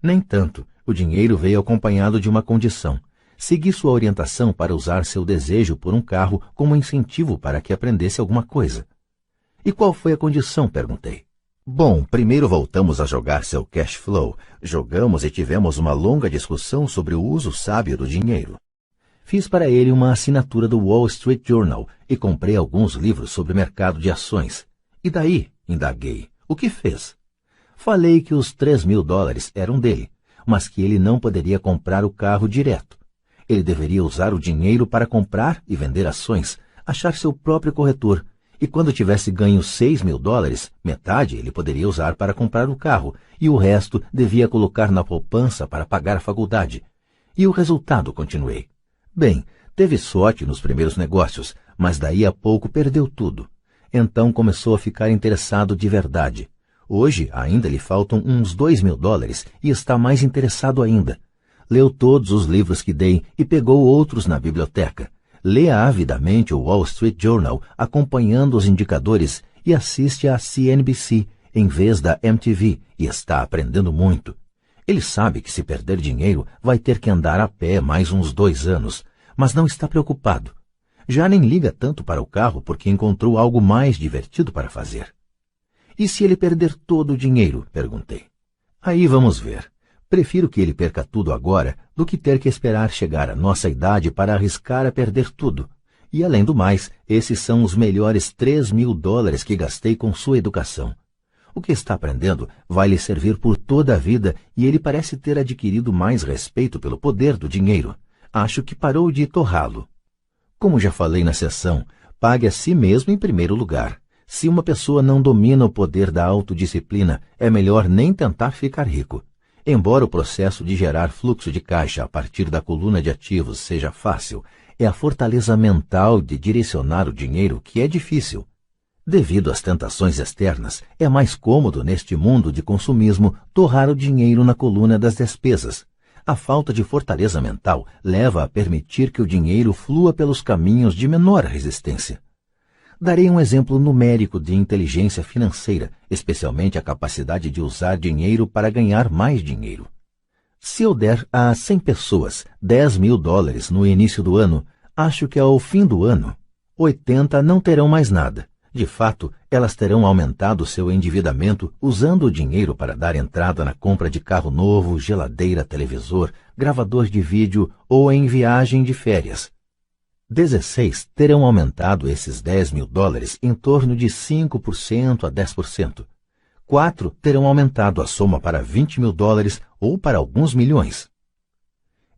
Nem tanto. O dinheiro veio acompanhado de uma condição. Segui sua orientação para usar seu desejo por um carro como incentivo para que aprendesse alguma coisa. E qual foi a condição? Perguntei. Bom, primeiro voltamos a jogar seu cash flow. Jogamos e tivemos uma longa discussão sobre o uso sábio do dinheiro. Fiz para ele uma assinatura do Wall Street Journal e comprei alguns livros sobre mercado de ações. E daí? Indaguei. O que fez? Falei que os $3.000 eram dele, mas que ele não poderia comprar o carro direto. Ele deveria usar o dinheiro para comprar e vender ações, achar seu próprio corretor, e quando tivesse ganho $6.000, metade ele poderia usar para comprar o carro, e o resto devia colocar na poupança para pagar a faculdade. E o resultado? Continuei. Bem, teve sorte nos primeiros negócios, mas daí a pouco perdeu tudo. Então começou a ficar interessado de verdade. Hoje ainda lhe faltam uns $2.000 e está mais interessado ainda. Leu todos os livros que dei e pegou outros na biblioteca. Lê avidamente o Wall Street Journal, acompanhando os indicadores, e assiste à CNBC em vez da MTV, e está aprendendo muito. Ele sabe que se perder dinheiro vai ter que andar a pé mais uns 2 anos, mas não está preocupado. Já nem liga tanto para o carro porque encontrou algo mais divertido para fazer. E se ele perder todo o dinheiro? Perguntei. Aí vamos ver. Prefiro que ele perca tudo agora do que ter que esperar chegar à nossa idade para arriscar a perder tudo. E além do mais, esses são os melhores $3.000 que gastei com sua educação. O que está aprendendo vai lhe servir por toda a vida e ele parece ter adquirido mais respeito pelo poder do dinheiro. Acho que parou de torrá-lo. Como já falei na sessão, pague a si mesmo em primeiro lugar. Se uma pessoa não domina o poder da autodisciplina, é melhor nem tentar ficar rico. Embora o processo de gerar fluxo de caixa a partir da coluna de ativos seja fácil, é a fortaleza mental de direcionar o dinheiro que é difícil. Devido às tentações externas, é mais cômodo neste mundo de consumismo torrar o dinheiro na coluna das despesas. A falta de fortaleza mental leva a permitir que o dinheiro flua pelos caminhos de menor resistência. Darei um exemplo numérico de inteligência financeira, especialmente a capacidade de usar dinheiro para ganhar mais dinheiro. Se eu der a 100 pessoas $10.000 no início do ano, acho que ao fim do ano, 80 não terão mais nada. De fato, elas terão aumentado seu endividamento usando o dinheiro para dar entrada na compra de carro novo, geladeira, televisor, gravador de vídeo ou em viagem de férias. 16 terão aumentado esses $10.000 em torno de 5% a 10%. 4 terão aumentado a soma para $20.000 ou para alguns milhões.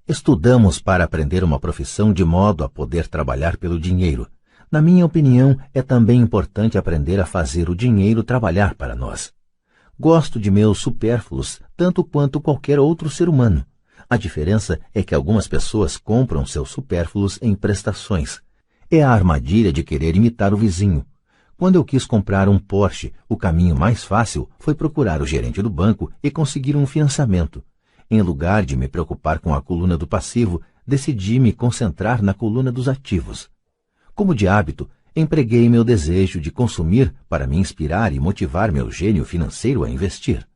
Estudamos para aprender uma profissão de modo a poder trabalhar pelo dinheiro. Na minha opinião, é também importante aprender a fazer o dinheiro trabalhar para nós. Gosto de meus supérfluos tanto quanto qualquer outro ser humano. A diferença é que algumas pessoas compram seus supérfluos em prestações. É a armadilha de querer imitar o vizinho. Quando eu quis comprar um Porsche, o caminho mais fácil foi procurar o gerente do banco e conseguir um financiamento. Em lugar de me preocupar com a coluna do passivo, decidi me concentrar na coluna dos ativos. Como de hábito, empreguei meu desejo de consumir para me inspirar e motivar meu gênio financeiro a investir.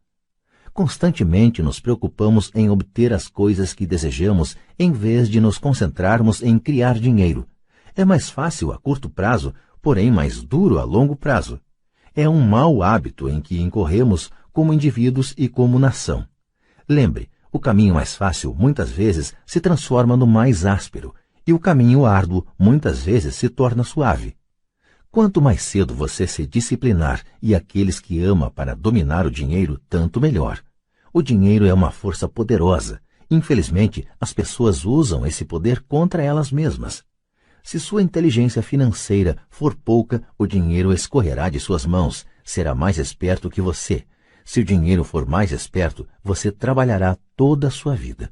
Constantemente nos preocupamos em obter as coisas que desejamos em vez de nos concentrarmos em criar dinheiro. É mais fácil a curto prazo, porém mais duro a longo prazo. É um mau hábito em que incorremos como indivíduos e como nação. Lembre, o caminho mais fácil muitas vezes se transforma no mais áspero, e o caminho árduo muitas vezes se torna suave. Quanto mais cedo você se disciplinar e aqueles que ama para dominar o dinheiro, tanto melhor. O dinheiro é uma força poderosa. Infelizmente, as pessoas usam esse poder contra elas mesmas. Se sua inteligência financeira for pouca, o dinheiro escorrerá de suas mãos, será mais esperto que você. Se o dinheiro for mais esperto, você trabalhará toda a sua vida.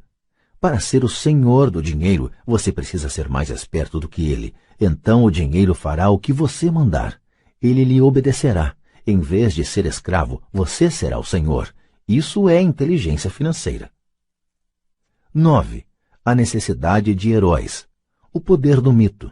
Para ser o senhor do dinheiro, você precisa ser mais esperto do que ele. Então o dinheiro fará o que você mandar. Ele lhe obedecerá. Em vez de ser escravo, você será o senhor. Isso é inteligência financeira. 9. A necessidade de heróis. O poder do mito.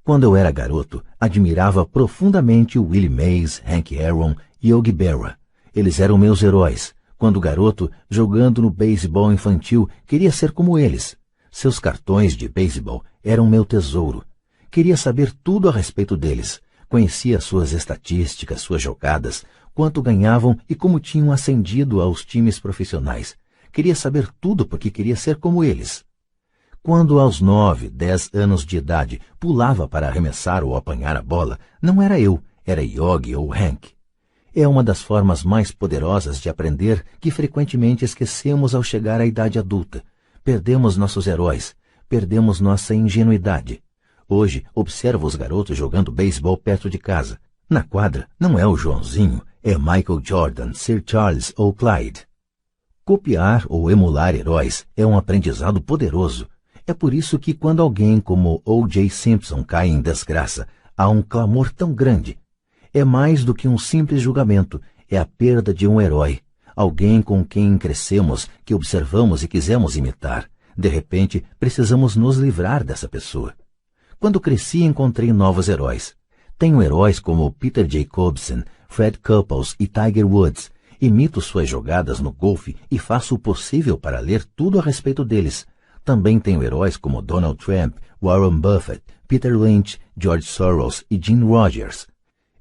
Quando eu era garoto, admirava profundamente Willie Mays, Hank Aaron e Yogi Berra. Eles eram meus heróis. Quando garoto, jogando no beisebol infantil, queria ser como eles. Seus cartões de beisebol eram meu tesouro. Queria saber tudo a respeito deles. Conhecia suas estatísticas, suas jogadas, quanto ganhavam e como tinham ascendido aos times profissionais. Queria saber tudo porque queria ser como eles. Quando aos 9, 10 anos de idade pulava para arremessar ou apanhar a bola, não era eu, era Yogi ou Hank. É uma das formas mais poderosas de aprender que frequentemente esquecemos ao chegar à idade adulta. Perdemos nossos heróis, perdemos nossa ingenuidade. Hoje, observo os garotos jogando beisebol perto de casa. Na quadra, não é o Joãozinho, é Michael Jordan, Sir Charles ou Clyde. Copiar ou emular heróis é um aprendizado poderoso. É por isso que quando alguém como O.J. Simpson cai em desgraça, há um clamor tão grande. É mais do que um simples julgamento, é a perda de um herói, alguém com quem crescemos, que observamos e quisemos imitar. De repente, precisamos nos livrar dessa pessoa. Quando cresci, encontrei novos heróis. Tenho heróis como Peter Jacobsen, Fred Couples e Tiger Woods. Imito suas jogadas no golfe e faço o possível para ler tudo a respeito deles. Também tenho heróis como Donald Trump, Warren Buffett, Peter Lynch, George Soros e Jim Rogers.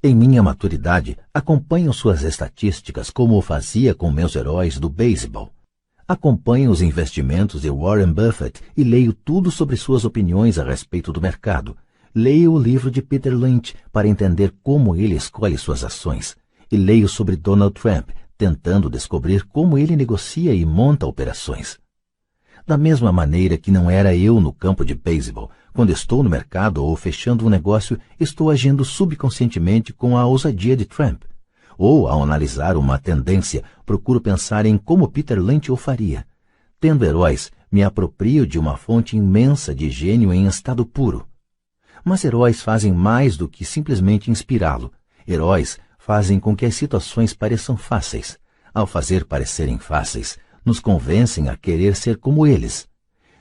Em minha maturidade, acompanho suas estatísticas como o fazia com meus heróis do beisebol. Acompanho os investimentos de Warren Buffett e leio tudo sobre suas opiniões a respeito do mercado. Leio o livro de Peter Lynch para entender como ele escolhe suas ações. E leio sobre Donald Trump, tentando descobrir como ele negocia e monta operações. Da mesma maneira que não era eu no campo de beisebol, quando estou no mercado ou fechando um negócio, estou agindo subconscientemente com a ousadia de Trump. Ou, ao analisar uma tendência, procuro pensar em como Peter Lynch o faria. Tendo heróis, me aproprio de uma fonte imensa de gênio em estado puro. Mas heróis fazem mais do que simplesmente inspirá-lo. Heróis fazem com que as situações pareçam fáceis. Ao fazer parecerem fáceis, nos convencem a querer ser como eles.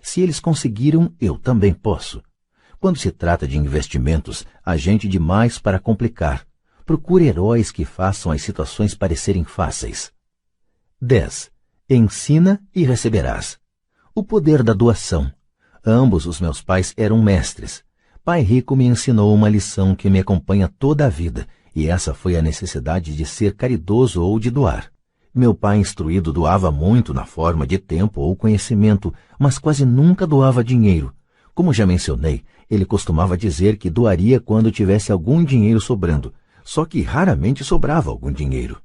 Se eles conseguiram, eu também posso. Quando se trata de investimentos, há gente demais para complicar. Procure heróis que façam as situações parecerem fáceis. 10. Ensina e receberás. O poder da doação. Ambos os meus pais eram mestres. Pai Rico me ensinou uma lição que me acompanha toda a vida, e essa foi a necessidade de ser caridoso ou de doar. Meu pai instruído doava muito na forma de tempo ou conhecimento, mas quase nunca doava dinheiro. Como já mencionei, ele costumava dizer que doaria quando tivesse algum dinheiro sobrando, só que raramente sobrava algum dinheiro.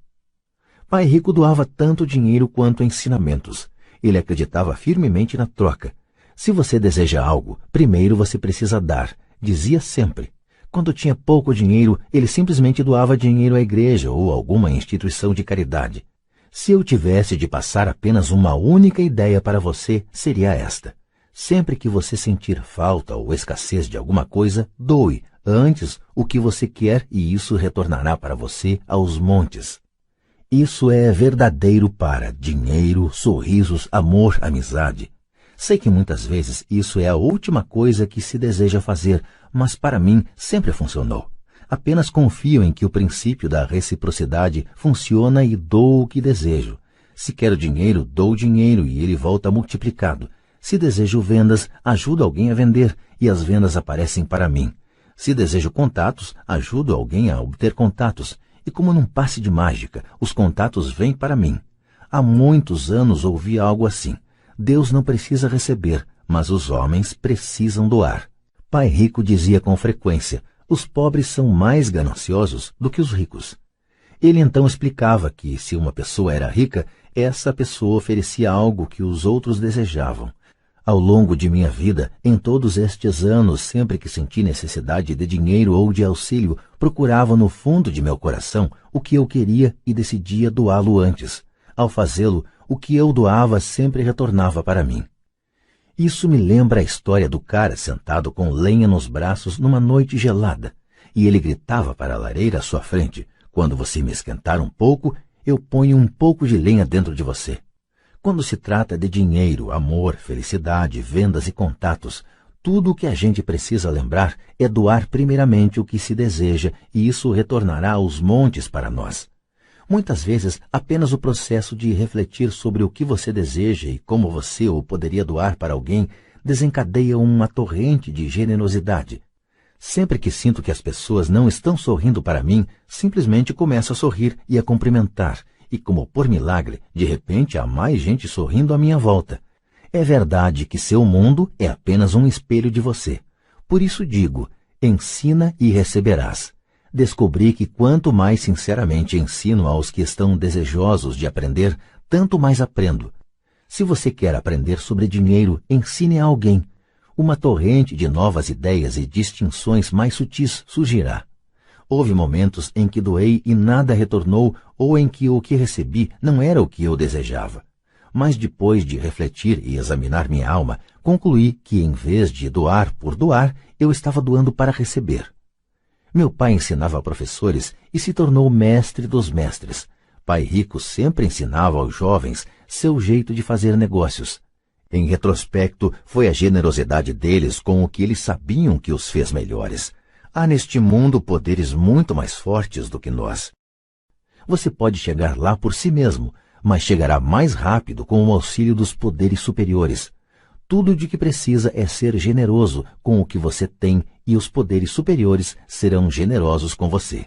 Pai Rico doava tanto dinheiro quanto ensinamentos. Ele acreditava firmemente na troca. Se você deseja algo, primeiro você precisa dar, dizia sempre. Quando tinha pouco dinheiro, ele simplesmente doava dinheiro à igreja ou alguma instituição de caridade. Se eu tivesse de passar apenas uma única ideia para você, seria esta. Sempre que você sentir falta ou escassez de alguma coisa, doe antes o que você quer e isso retornará para você aos montes. Isso é verdadeiro para dinheiro, sorrisos, amor, amizade. Sei que muitas vezes isso é a última coisa que se deseja fazer, mas para mim sempre funcionou. Apenas confio em que o princípio da reciprocidade funciona e dou o que desejo. Se quero dinheiro, dou dinheiro e ele volta multiplicado. Se desejo vendas, ajudo alguém a vender e as vendas aparecem para mim. Se desejo contatos, ajudo alguém a obter contatos. E como num passe de mágica, os contatos vêm para mim. Há muitos anos ouvi algo assim. Deus não precisa receber, mas os homens precisam doar. Pai Rico dizia com frequência, os pobres são mais gananciosos do que os ricos. Ele então explicava que, se uma pessoa era rica, essa pessoa oferecia algo que os outros desejavam. Ao longo de minha vida, em todos estes anos, sempre que senti necessidade de dinheiro ou de auxílio, procurava no fundo de meu coração o que eu queria e decidia doá-lo antes. Ao fazê-lo, o que eu doava sempre retornava para mim. Isso me lembra a história do cara sentado com lenha nos braços numa noite gelada, e ele gritava para a lareira à sua frente: "Quando você me esquentar um pouco, eu ponho um pouco de lenha dentro de você." Quando se trata de dinheiro, amor, felicidade, vendas e contatos, tudo o que a gente precisa lembrar é doar primeiramente o que se deseja, e isso retornará aos montes para nós. Muitas vezes, apenas o processo de refletir sobre o que você deseja e como você o poderia doar para alguém desencadeia uma torrente de generosidade. Sempre que sinto que as pessoas não estão sorrindo para mim, simplesmente começo a sorrir e a cumprimentar, e como por milagre, de repente há mais gente sorrindo à minha volta. É verdade que seu mundo é apenas um espelho de você. Por isso digo, ensina e receberás. Descobri que quanto mais sinceramente ensino aos que estão desejosos de aprender, tanto mais aprendo. Se você quer aprender sobre dinheiro, ensine a alguém. Uma torrente de novas ideias e distinções mais sutis surgirá. Houve momentos em que doei e nada retornou, ou em que o que recebi não era o que eu desejava. Mas depois de refletir e examinar minha alma, concluí que, em vez de doar por doar, eu estava doando para receber. Meu pai ensinava a professores e se tornou mestre dos mestres. Pai rico sempre ensinava aos jovens seu jeito de fazer negócios. Em retrospecto, foi a generosidade deles com o que eles sabiam que os fez melhores. Há neste mundo poderes muito mais fortes do que nós. Você pode chegar lá por si mesmo, mas chegará mais rápido com o auxílio dos poderes superiores. Tudo de que precisa é ser generoso com o que você tem, e os poderes superiores serão generosos com você.